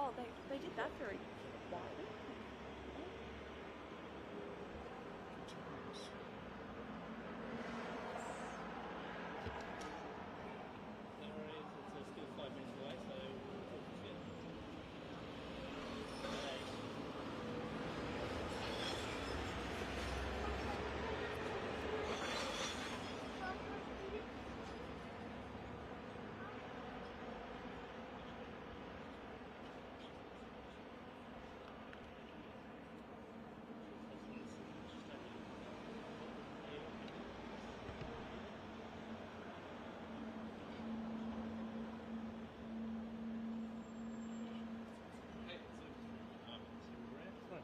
Oh, they did that for a while. It's still 5 minutes away, so we'll talk to you.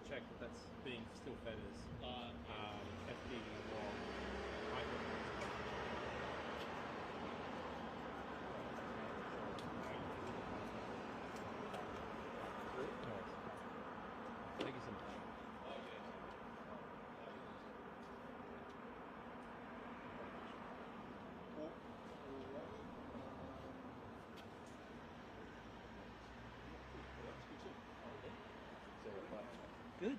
Check that that's being still fed as FD or Thank you so much. Good.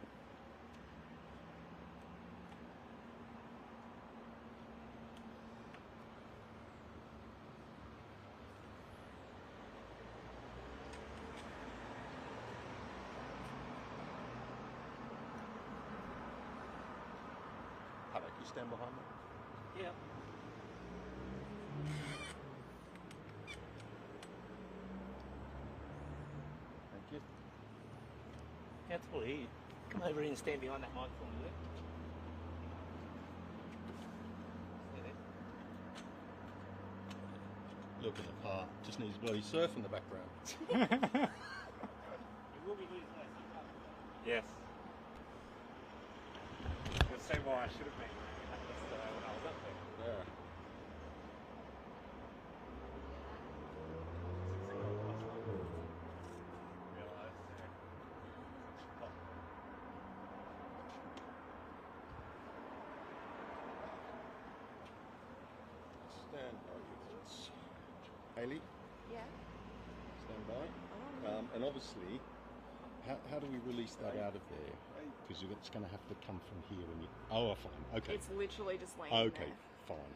Hadi, can you stand behind me? Yeah. Thank you. That's all here. Come over here and stand behind that microphone there. Look at the car, just needs bloody surf in the background. You will be losing that. Yes. You'll see why I should have been doing that yesterday when I was up there. Yeah. Stand by, please. Hayley, Yeah. stand by. Oh. And obviously, how do we release that out of there? Because it's going to have to come from here when you... Oh, fine. Okay. It's literally just laying Okay, there. fine.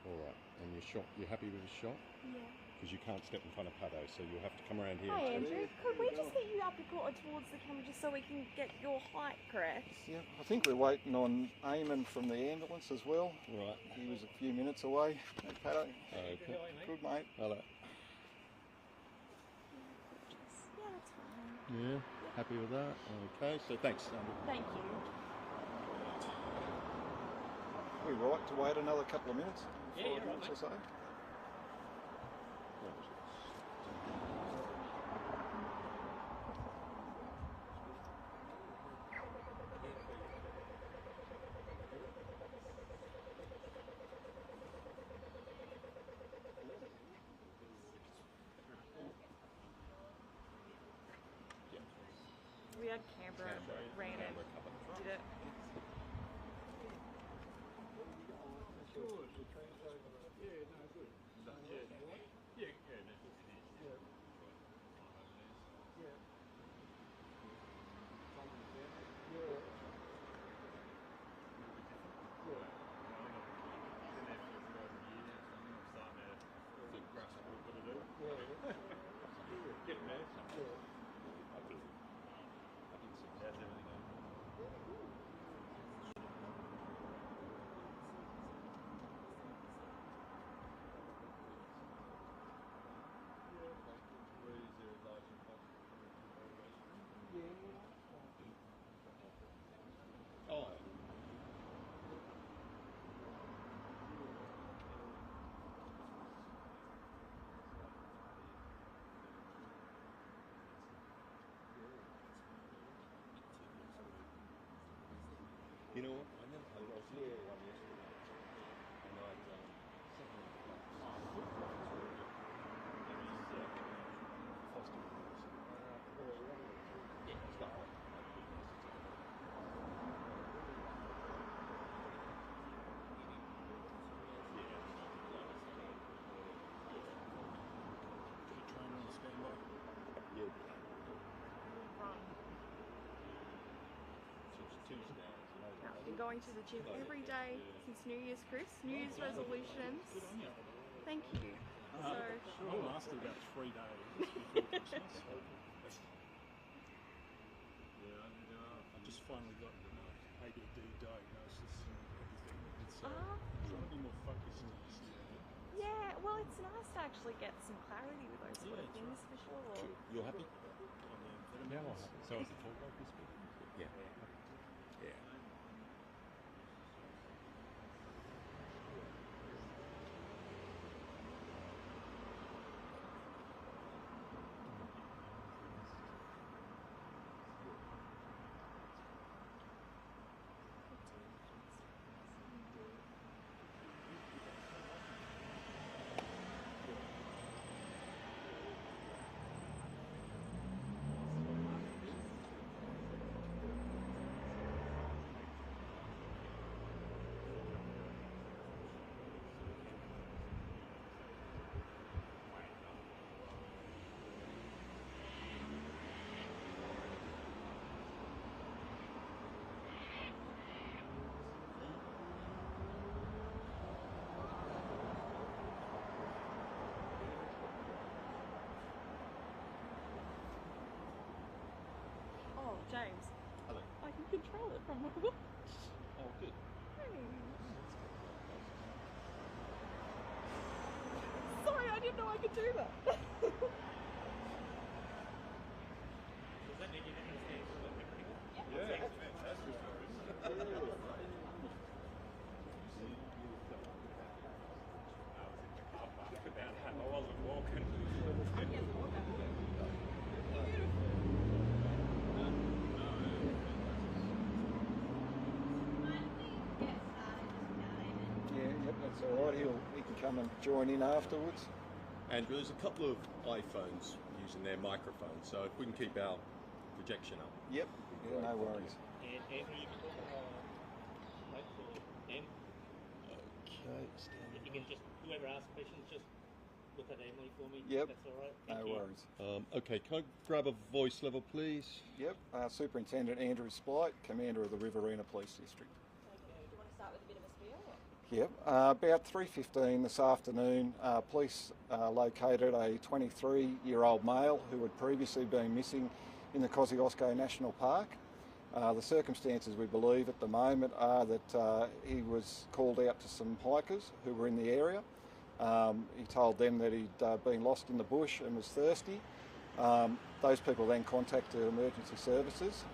All right. And your shot, you're happy with the shot? Yeah. Because you can't step in front of Hadi, so you'll have to come around here. Hi and Andrew, could we just get you up a quarter towards the camera just so we can get your height correct? Yeah, I think we're waiting on Eamon from the ambulance as well. Right. He was a few minutes away. Hey, Pato. Okay. Good, mate. Hello. Yeah, that's fine. Yeah. Happy with that? Okay. So thanks, Andrew. Thank you. We right to wait another couple of minutes? Yeah, 5 you're minutes right, or so? We had Canberra, ran it, did it. been going to the gym every day since New Year's, Chris. New Year's resolutions. Thank you. So, Sure, it lasted about 3 days before Christmas. I just finally got ADD diagnosis and everything. It's trying to be more focused this year. yeah, well, it's nice to actually get some clarity with those sort of things for sure. You're happy? Yeah, well, So is the talk like this? Yeah. Yeah. Oh, James. Hello. I can control it from my watch. Oh, good. Hey. Sorry, I didn't know I could do that. Does that mean you didn't understand everything? Yeah. I wasn't walking. Yeah, yep, that's all right. He can come and join in afterwards. Andrew, there's a couple of iPhones using their microphones, so if we can keep our projection up. Yep, yeah, no worries. And Andrew, you can talk right for Dan. Okay, You can just, whoever asks questions, just look at Emily for me. Yep. That's all right. No Thank you. worries. okay, can I grab a voice level, please? Yep, Superintendent Andrew Splight, Commander of the Riverina Police District. Okay, do you want to start with a bit of a spiel? Yep, about 3:15 this afternoon, police located a 23-year-old male who had previously been missing in the Kosciuszko National Park. The circumstances we believe at the moment are that he was called out to some hikers who were in the area. He told them that he'd been lost in the bush and was thirsty. Those people then contacted emergency services.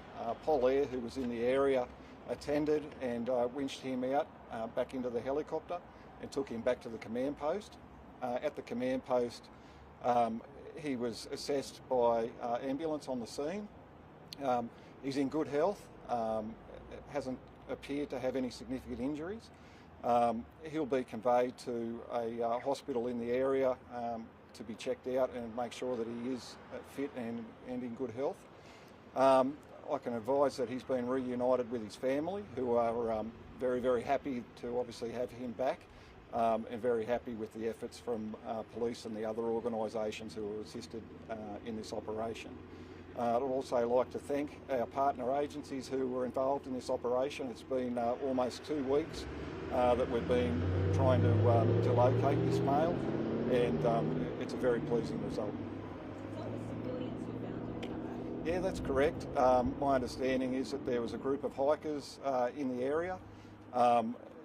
Paul Air, who was in the area, attended and winched him out back into the helicopter and took him back to the command post. At the command post, he was assessed by ambulance on the scene. He's in good health, hasn't appeared to have any significant injuries. He'll be conveyed to a hospital in the area to be checked out and make sure that he is fit and in good health. I can advise that he's been reunited with his family, who are very, very happy to obviously have him back, and very happy with the efforts from police and the other organisations who have assisted in this operation. I'd also like to thank our partner agencies who were involved in this operation. It's been almost 2 weeks that we've been trying to locate this male, and it's a very pleasing result. Yeah, that's correct. My understanding is that there was a group of hikers in the area.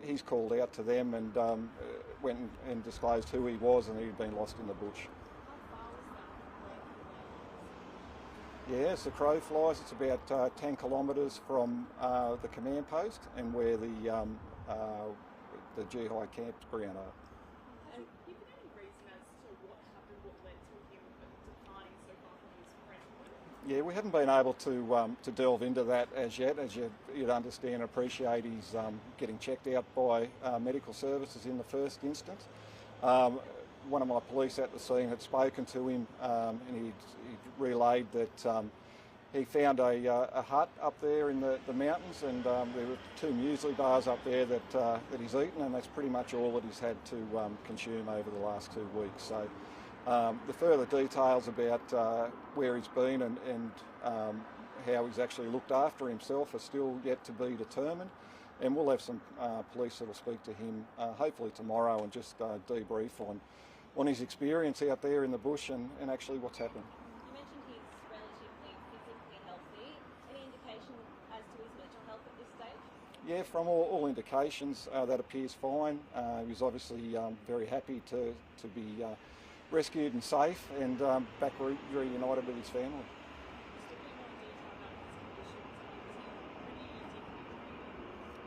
He's called out to them and went and disclosed who he was, and he'd been lost in the bush. Yeah, as the crow flies, it's about 10 kilometres from the command post and where the GHI campground are. Have you given any reason as to what happened, what led to him departing so far from his friend? Yeah, we haven't been able to delve into that as yet. As you'd understand and appreciate, he's getting checked out by medical services in the first instance. One of my police at the scene had spoken to him, and he'd relayed that he found a hut up there in the mountains, and there were 2 muesli bars up there that he's eaten, and that's pretty much all that he's had to consume over the last 2 weeks. So the further details about where he's been and how he's actually looked after himself are still yet to be determined. and we'll have some police that will speak to him hopefully tomorrow and just debrief on his experience out there in the bush and actually what's happened. You mentioned he's relatively physically healthy. Any indication as to his mental health at this stage? Yeah, from all indications, that appears fine. He was obviously very happy to be rescued and safe and back reunited with his family.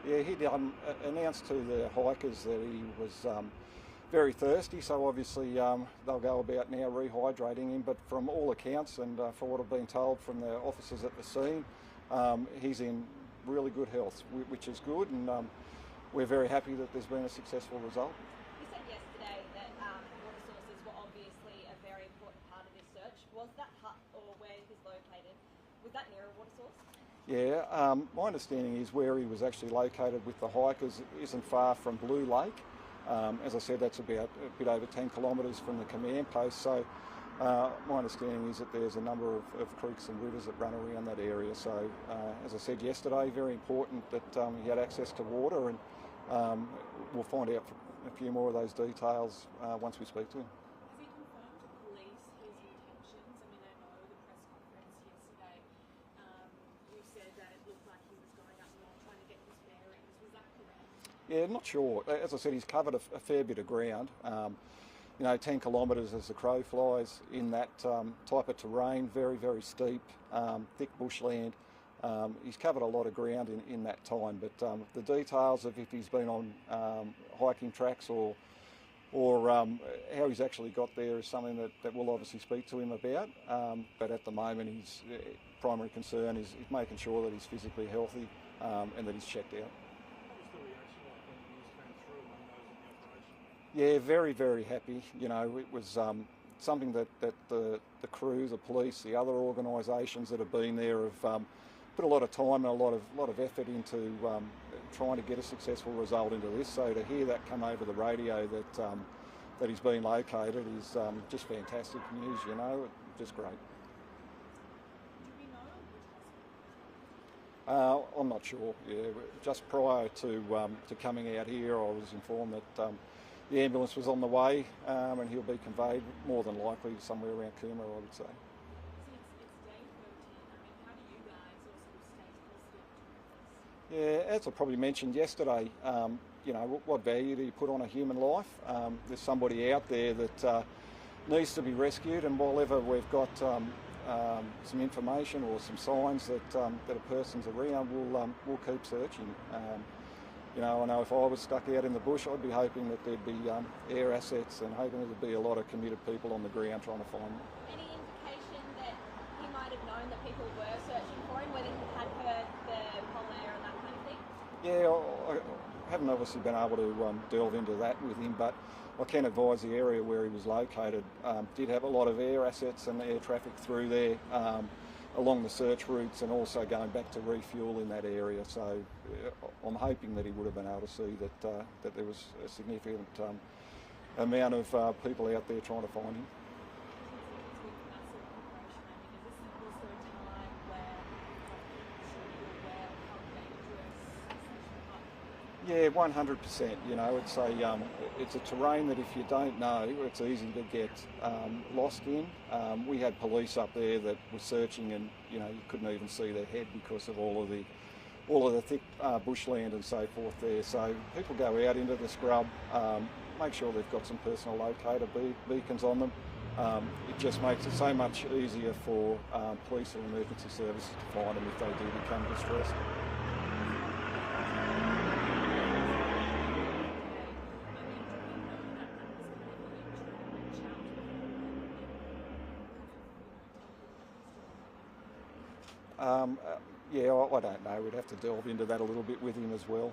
Yeah, he'd announced to the hikers that he was very thirsty, so obviously they'll go about now rehydrating him, but from all accounts and for what I've been told from the officers at the scene, he's in really good health, which is good, and we're very happy that there's been a successful result. You said yesterday that water sources were obviously a very important part of this search. Was that hut or where he's located, was that near a water source? Yeah, my understanding is where he was actually located with the hikers isn't far from Blue Lake. As I said, that's about a bit over 10 kilometres from the command post, so my understanding is that there's a number of creeks and rivers that run around that area. So, as I said yesterday, very important that he had access to water, and we'll find out a few more of those details once we speak to him. Has he confirmed to police his intentions? I mean, I know the press conference yesterday, you said that it looked like he was going up north trying to get his bearings. Was that correct? Yeah, not sure. As I said, he's covered a fair bit of ground. 10 kilometres as the crow flies in that type of terrain, very, very steep, thick bushland. He's covered a lot of ground in that time, but the details of if he's been on hiking tracks or how he's actually got there is something that we'll obviously speak to him about. But at the moment, his primary concern is making sure that he's physically healthy and that he's checked out. Yeah, very, very happy. You know, it was something that the crew, the police, the other organisations that have been there have put a lot of time and a lot of effort into trying to get a successful result into this. So to hear that come over the radio that he's been located is just fantastic news. You know, just great. I'm not sure. Yeah, just prior to coming out here, I was informed that the ambulance was on the way and he'll be conveyed more than likely somewhere around Cooma, I would say. So it's day 13. I mean, how do you guys also stay positive? Yeah, as I probably mentioned yesterday, what value do you put on a human life? There's somebody out there that needs to be rescued, and while ever we've got some information or some signs that a person's around, we'll keep searching. I know if I was stuck out in the bush, I'd be hoping that there'd be air assets and hoping there'd be a lot of committed people on the ground trying to find them. Any indication that he might have known that people were searching for him, whether he had heard the whole air and that kind of thing? Yeah, I haven't obviously been able to delve into that with him, but I can advise the area where he was located did have a lot of air assets and air traffic through there along the search routes, and also going back to refuel in that area. So I'm hoping that he would have been able to see that there was a significant amount of people out there trying to find him. Yeah, 100%. You know, it's a terrain that if you don't know, it's easy to get lost in. We had police up there that were searching, and you couldn't even see their head because of all of the thick bushland and so forth there. So people go out into the scrub, make sure they've got some personal locator beacons on them. It just makes it so much easier for police and emergency services to find them if they do become distressed. I don't know. We'd have to delve into that a little bit with him as well.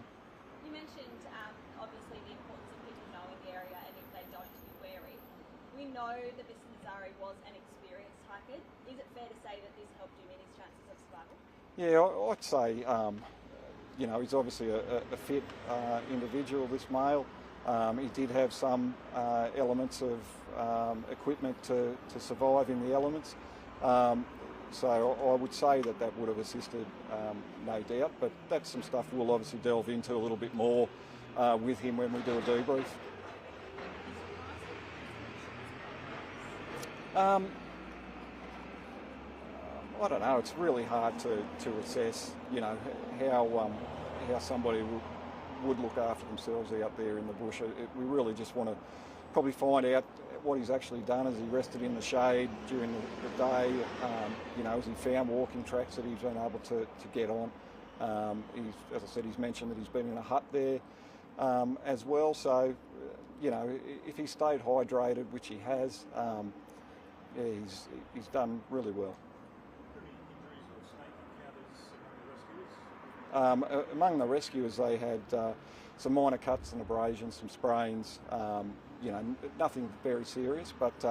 You mentioned obviously the importance of people knowing the area, and if they don't, to be wary. We know that Mr. Nazari was an experienced hiker. Is it fair to say that this helped him in his chances of survival? Yeah, I'd say, he's obviously a fit individual, this male. He did have some elements of equipment to survive in the elements. So I would say that that would have assisted, no doubt, but that's some stuff we'll obviously delve into a little bit more with him when we do a debrief. I don't know. It's really hard to assess, you know, how somebody would look after themselves out there in the bush. We really just want to probably find out what he's actually done. Has he rested in the shade during the day? You know, has he found walking tracks that he's been able to get on? As I said, he's mentioned that he's been in a hut there as well. So, you know, if he stayed hydrated, which he has, yeah, he's done really well. Among the rescuers, they had some minor cuts and abrasions, some sprains, you know, nothing very serious, but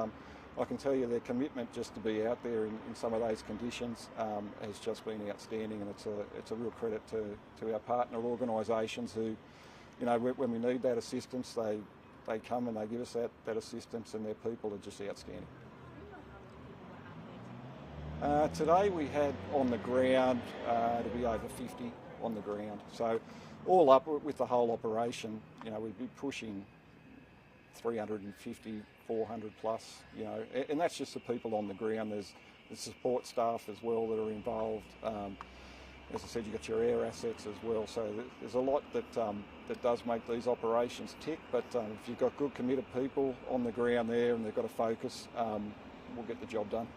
I can tell you their commitment just to be out there in some of those conditions has just been outstanding, and it's a real credit to our partner organisations who, you know, when we need that assistance, they come and they give us that assistance, and their people are just outstanding. Today we had on the ground to be over 50 on the ground. So all up with the whole operation, you know, we'd be pushing 350, 400 plus, you know, and that's just the people on the ground. There's the support staff as well that are involved. As I said, you've got your air assets as well. So there's a lot that does make these operations tick, but if you've got good committed people on the ground there and they've got to focus, we'll get the job done.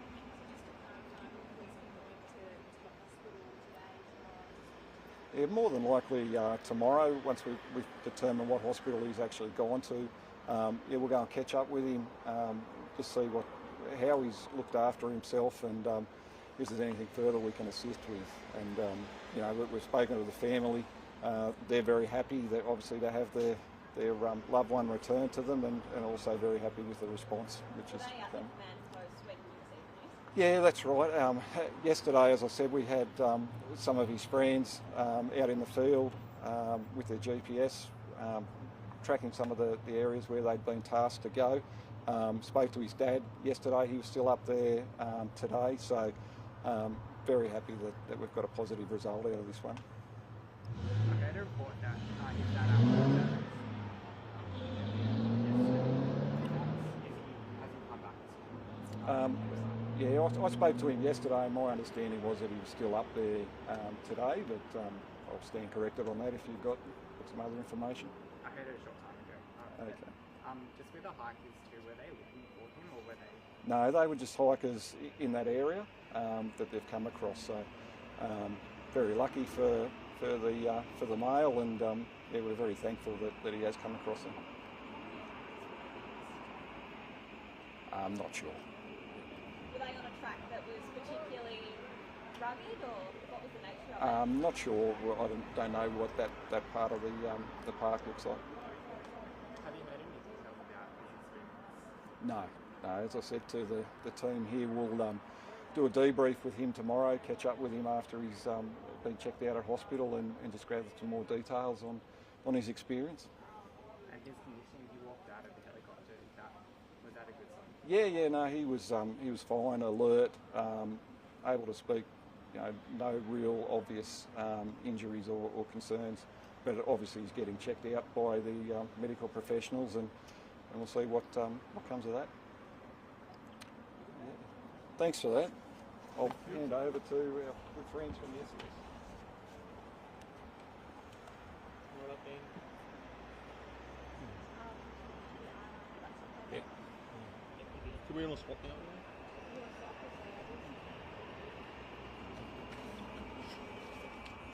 Yeah, more than likely tomorrow, once we've determined what hospital he's actually gone to, yeah, we'll go and catch up with him, just see how he's looked after himself, and if there's anything further we can assist with. And you know, we've spoken to the family; they're very happy that obviously they have their loved one returned to them, and also very happy with the response, which is. Yeah, that's right. Yesterday, as I said, we had some of his friends out in the field with their GPS, tracking some of the areas where they'd been tasked to go. Spoke to his dad yesterday. He was still up there today, so very happy that we've got a positive result out of this one. Okay, the report that his dad hasn't come back. Yeah, I spoke to him yesterday, and my understanding was that he was still up there today, but I'll stand corrected on that if you've got some other information. I heard it a short time ago. Okay. Just with the hikers too, were they looking for him, or were they? No, they were just hikers in that area that they've come across. So very lucky for the male, and yeah, we're very thankful that he has come across them. I'm not sure. Were they on a track that was particularly rugged, or what was the nature of it? I'm not sure. I don't know what that part of the park looks like. Have you heard any details about his experience? No. As I said to the team here, we'll do a debrief with him tomorrow, catch up with him after he's been checked out at hospital, and just gather some more details on his experience. And his condition, he walked out of the helicopter, was that a good sign? Yeah, no, he was fine, alert, able to speak, you know, no real obvious injuries or concerns, but obviously he's getting checked out by the medical professionals, and we'll see what comes of that. Yeah. Thanks for that. I'll hand over to our good friends from the SBS. Can we on a spot now?